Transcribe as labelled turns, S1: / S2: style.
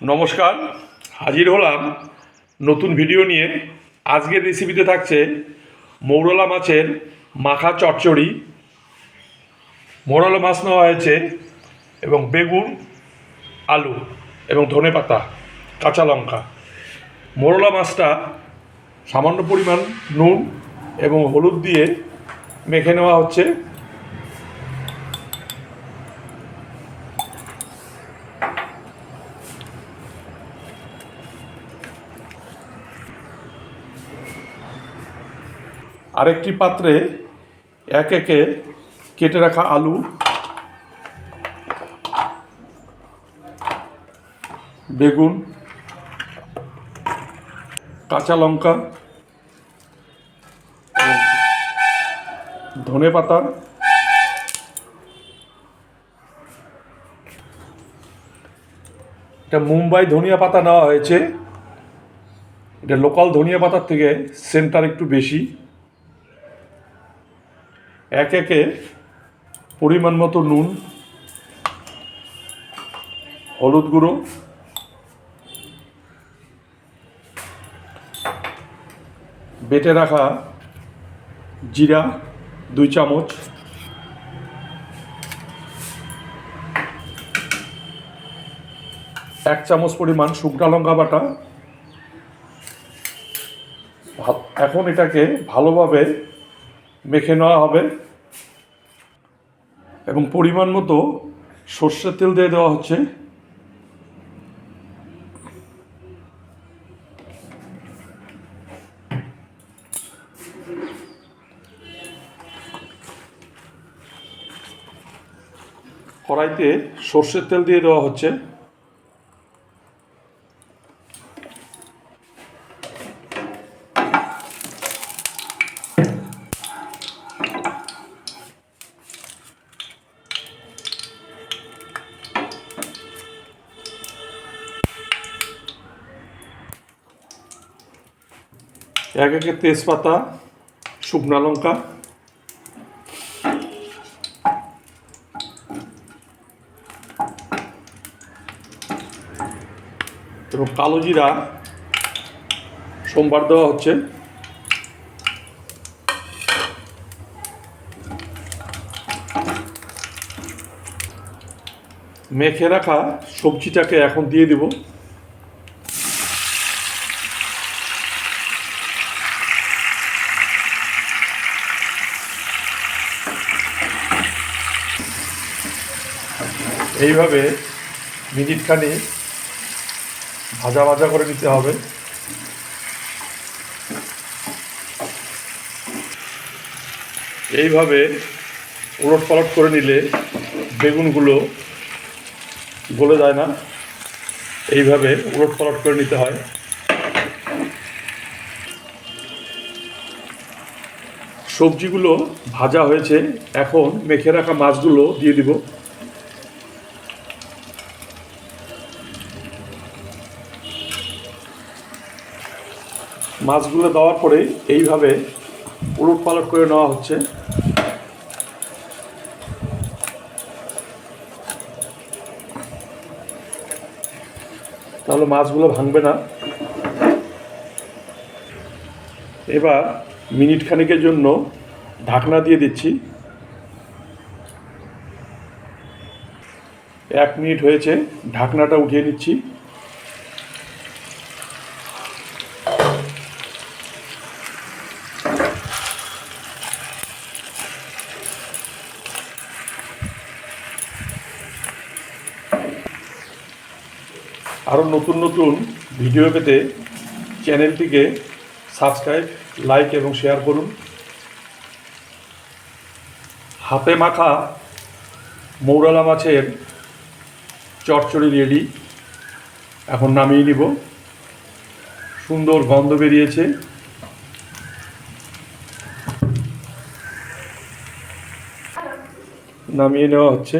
S1: নমস্কার, হাজির হলাম নতুন ভিডিও নিয়ে। আজকের রেসিপিতে থাকছে মৌরলা মাছের মাখা চচ্চড়ি। মৌরলা মাছ নেওয়া হয়েছে এবং বেগুন, আলু এবং ধনেপাতা, কাঁচা লঙ্কা। মৌরলা মাছটা সামান্য পরিমাণ নুন এবং হলুদ দিয়ে মেখে নেওয়া হচ্ছে। আরেকটি পাত্রে এক একে কেটে রাখা আলু, বেগুন, কাঁচা লঙ্কা, ধনেপাতা, এটা মুম্বাই ধনিয়া পাতা নেওয়া হয়েছে। এটা লোকাল ধনিয়া পাতার থেকে সেন্টার একটু বেশি। এক একে পরিমাণ মতো নুন, হলুদ গুঁড়ো, বেটে রাখা জিরা 2 চামচ, এক চামচ পরিমাণ শুকনো লঙ্কা বাটা। এখন এটাকে ভালোভাবে মেখে নেওয়া হবে এবং পরিমাণ মতো সর্ষের তেল দিয়ে দেওয়া হচ্ছে। কড়াইতে সর্ষের তেল দিয়ে দেওয়া হচ্ছে। এক একে তেজপাতা, শুকনা লঙ্কা, এবং কালো জিরা সোমবার দেওয়া হচ্ছে। মেখে রাখা সবজিটাকে এখন দিয়ে দিব। এইভাবে মিনিটখানি ভাজা ভাজা করে নিতে হবে। এইভাবে উলট পালট করে নিলে বেগুনগুলো গলে যায় না। এইভাবে উলট পালট করে নিতে হয়। সবজিগুলো ভাজা হয়েছে, এখন মেখে রাখা মাছগুলো দিয়ে দিব। মাছগুলো দেওয়ার পরে এইভাবে উলট পালট করে নেওয়া হচ্ছে। তাহলে মাছগুলো ভাঙবে না। এবার মিনিট খানেকের জন্য ঢাকনা দিয়ে দিচ্ছি। 1 মিনিট হয়েছে, ঢাকনাটা উঠিয়ে নিচ্ছি। আরও নতুন নতুন ভিডিও পেতে চ্যানেলটিকে সাবস্ক্রাইব, লাইক এবং শেয়ার করুন। হাতে মাখা মৌরলা মাছের চচ্চড়ি রেডি। এখন নামিয়ে নিব। সুন্দর গন্ধ বেরিয়েছে। নামিয়ে নেওয়া হচ্ছে।